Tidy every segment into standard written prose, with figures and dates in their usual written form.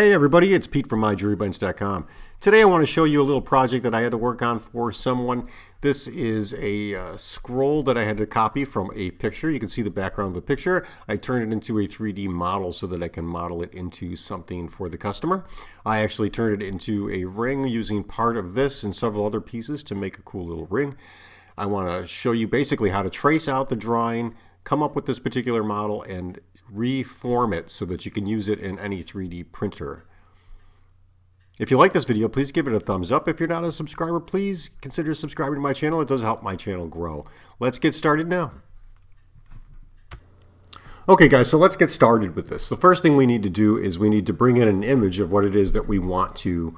Hey everybody, it's Pete from MyJewelryBunch.com. Today I want to show you a little project that I had to work on for someone. This is a scroll that I had to copy from a picture. You can see the background of the picture. I turned it into a 3D model so that I can model it into something for the customer. I actually turned it into a ring using part of this and several other pieces to make a cool little ring. I want to show you basically how to trace out the drawing, come up with this particular model, and reform it so that you can use it in any 3D printer. If you like this video, please give it a thumbs up. If you're not a subscriber, please consider subscribing to my channel. It does help my channel grow. Let's get started now. Okay guys, so let's get started with this. The first thing we need to do is we need to bring in an image of what it is that we want to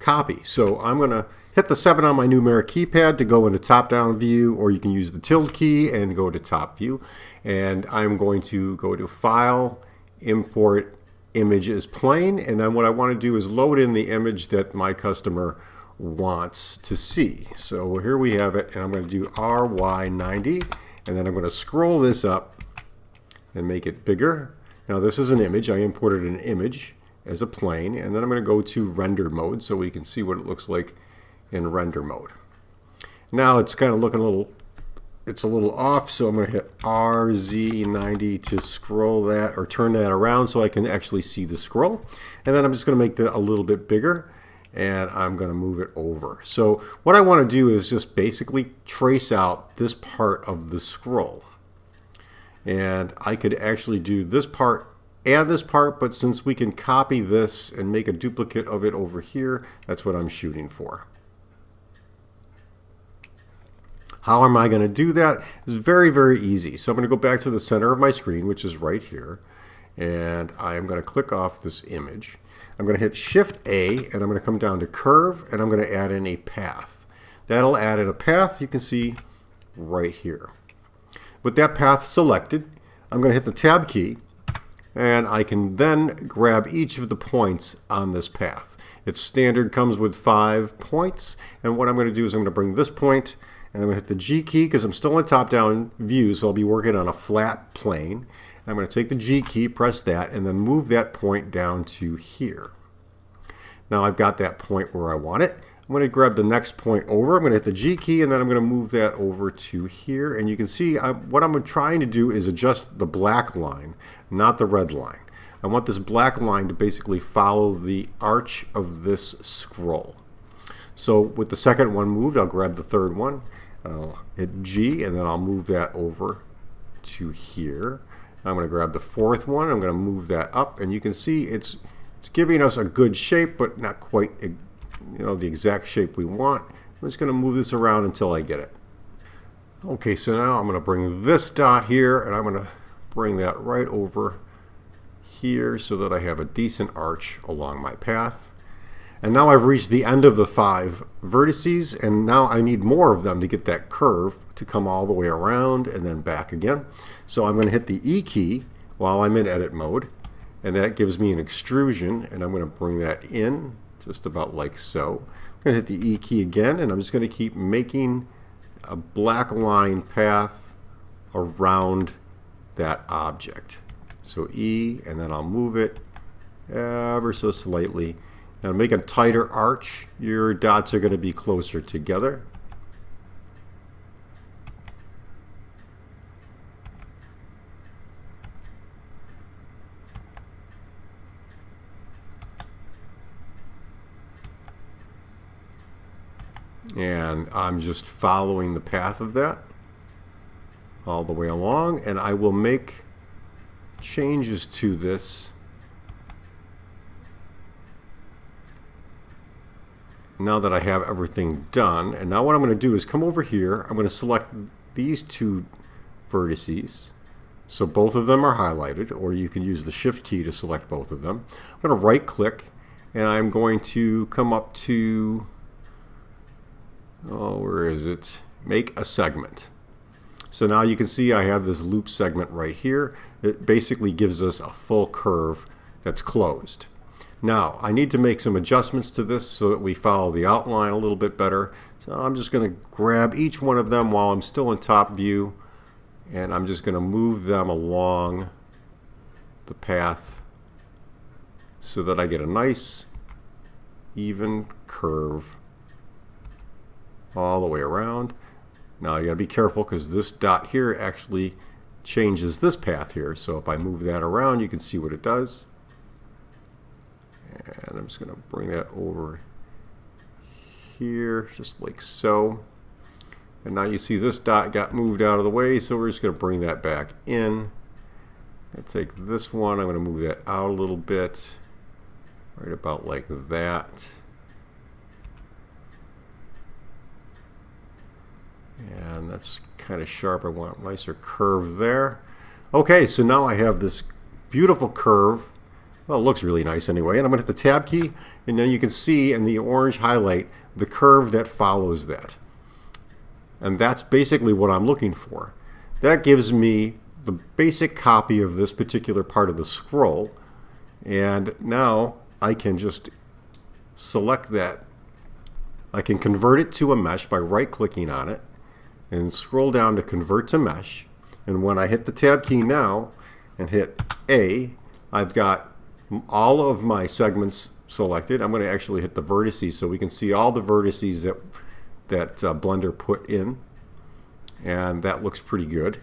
copy. So I'm going to hit the 7 on my numeric keypad to go into top-down view, or you can use the tilde key and go to top view. And I'm going to go to File, Import Image as Plain, and then what I want to do is load in the image that my customer wants to see. So here we have it, and I'm going to do RY90, and then I'm going to scroll this up and make it bigger. Now this is an image. I imported an image as a plane, and then I'm going to go to render mode so we can see what it looks like in render mode. Now it's kind of looking a little off, so I'm going to hit RZ90 to scroll that or turn that around so I can actually see the scroll. And then I'm just going to make that a little bit bigger, and I'm going to move it over. So what I want to do is just basically trace out this part of the scroll. And I could actually do this part and this part, but since we can copy this and make a duplicate of it over here, that's what I'm shooting for. How am I going to do that? It's very, very easy. So I'm going to go back to the center of my screen, which is right here, and I'm going to click off this image. I'm going to hit Shift A, and I'm going to come down to Curve, and I'm going to add in a path. That'll add in a path you can see right here. With that path selected, I'm going to hit the Tab key, and I can then grab each of the points on this path. Its standard comes with 5 points, and what I'm going to do is I'm going to bring this point, and I'm going to hit the G key because I'm still in top-down view, so I'll be working on a flat plane. And I'm going to take the G key, press that, and then move that point down to here. Now I've got that point where I want it. I'm going to grab the next point over. I'm going to hit the G key, and then I'm going to move that over to here. And you can see what I'm trying to do is adjust the black line, not the red line. I want this black line to basically follow the arch of this scroll. So with the second one moved, I'll grab the third one. I'll hit G, and then I'll move that over to here. I'm going to grab the fourth one. I'm going to move that up, and you can see it's giving us a good shape, but not quite the exact shape we want. I'm just going to move this around until I get it. Okay, so now I'm going to bring this dot here, and I'm going to bring that right over here so that I have a decent arch along my path. And now I've reached the end of the 5 vertices, and now I need more of them to get that curve to come all the way around and then back again. So I'm going to hit the E key while I'm in edit mode, and that gives me an extrusion, and I'm going to bring that in just about like so. I'm going to hit the E key again, and I'm just going to keep making a black line path around that object. So E, and then I'll move it ever so slightly. Now to make a tighter arch, your dots are going to be closer together. And I'm just following the path of that all the way along, and I will make changes to this now that I have everything done. And now what I'm going to do is come over here. I'm going to select these 2 vertices, so both of them are highlighted, or you can use the Shift key to select both of them. I'm going to right click, and I'm going to come up to where is it? Make a segment. So now you can see I have this loop segment right here. It basically gives us a full curve that's closed. Now I need to make some adjustments to this so that we follow the outline a little bit better. So I'm just going to grab each one of them while I'm still in top view, and I'm just going to move them along the path so that I get a nice even curve all the way around. Now you gotta be careful because this dot here actually changes this path here. So if I move that around, you can see what it does. And I'm just gonna bring that over here, just like so. And now you see this dot got moved out of the way, so we're just gonna bring that back in. I take this one, I'm gonna move that out a little bit, right about like that. And that's kind of sharp. I want a nicer curve there. Okay, so now I have this beautiful curve. Well, it looks really nice anyway. And I'm going to hit the Tab key, and then you can see in the orange highlight the curve that follows that. And that's basically what I'm looking for. That gives me the basic copy of this particular part of the scroll. And now I can just select that. I can convert it to a mesh by right-clicking on it and scroll down to convert to mesh. And when I hit the Tab key now and hit A, I've got all of my segments selected. I'm going to actually hit the vertices so we can see all the vertices that Blender put in. And that looks pretty good.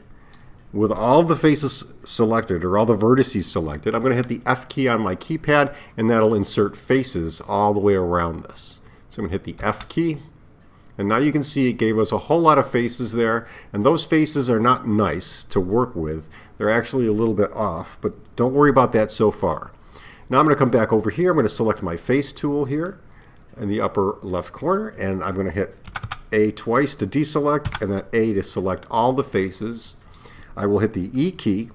With all the faces selected, or all the vertices selected, I'm going to hit the F key on my keypad, and that'll insert faces all the way around this. So I'm going to hit the F key. And now you can see it gave us a whole lot of faces there, and those faces are not nice to work with. They're actually a little bit off, but don't worry about that so far. Now I'm going to come back over here. I'm going to select my face tool here in the upper left corner, and I'm going to hit A twice to deselect, and then A to select all the faces. I will hit the E key,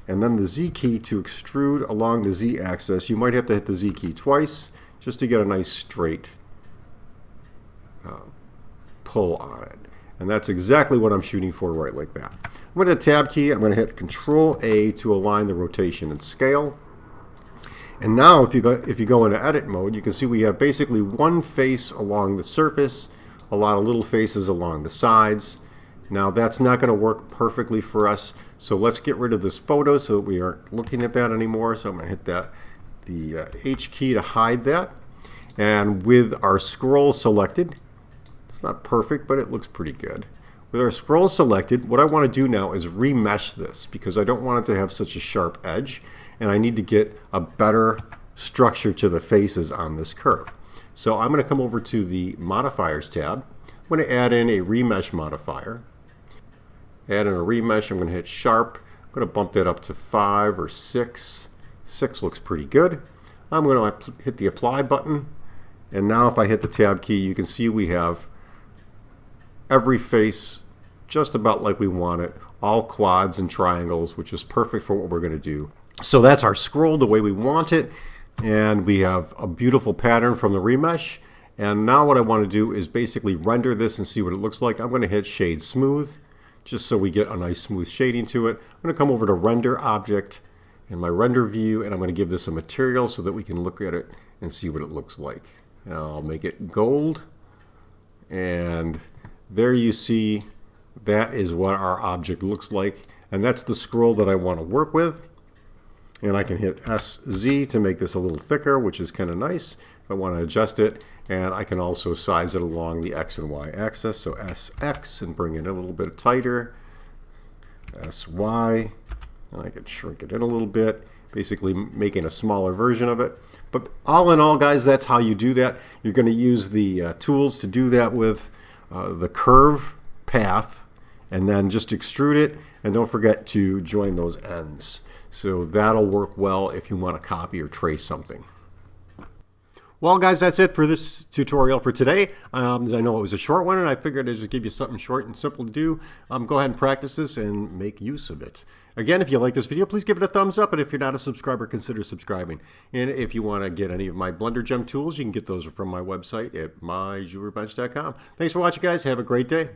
and then the Z key to extrude along the Z axis. You might have to hit the Z key twice just to get a nice straight pull on it. And that's exactly what I'm shooting for, right like that. I'm going to hit the Tab key. I'm going to hit Control A to align the rotation and scale. And now if you go into edit mode, you can see we have basically one face along the surface, a lot of little faces along the sides. Now that's not going to work perfectly for us, so let's get rid of this photo so that we aren't looking at that anymore. So I'm going to hit the H key to hide that. And with our scroll selected, it's not perfect, but it looks pretty good. With our scroll selected, what I want to do now is remesh this because I don't want it to have such a sharp edge, and I need to get a better structure to the faces on this curve. So I'm going to come over to the Modifiers tab. I'm going to add in a remesh modifier. Add in a remesh, I'm going to hit Sharp. I'm going to bump that up to 5 or 6. 6 looks pretty good. I'm going to hit the Apply button. And now if I hit the Tab key, you can see we have every face just about like we want it. All quads and triangles, which is perfect for what we're going to do. So that's our scroll the way we want it. And we have a beautiful pattern from the remesh. And now what I want to do is basically render this and see what it looks like. I'm going to hit Shade Smooth, just so we get a nice smooth shading to it. I'm going to come over to Render Object in my render view, and I'm going to give this a material so that we can look at it and see what it looks like. And I'll make it gold. And there you see that is what our object looks like. And that's the scroll that I want to work with. And I can hit SZ to make this a little thicker, which is kind of nice if I want to adjust it. And I can also size it along the X and Y axis. So SX and bring it a little bit tighter. SY, and I can shrink it in a little bit, basically making a smaller version of it. But all in all, guys, that's how you do that. You're going to use the tools to do that with the curve path, and then just extrude it. And don't forget to join those ends. So that'll work well if you want to copy or trace something. Well, guys, that's it for this tutorial for today. I know it was a short one, and I figured I'd just give you something short and simple to do. Go ahead and practice this and make use of it. Again, if you like this video, please give it a thumbs up, and if you're not a subscriber, consider subscribing. And if you want to get any of my Blender Gem tools, you can get those from my website at myjewelrybench.com. Thanks for watching, guys. Have a great day.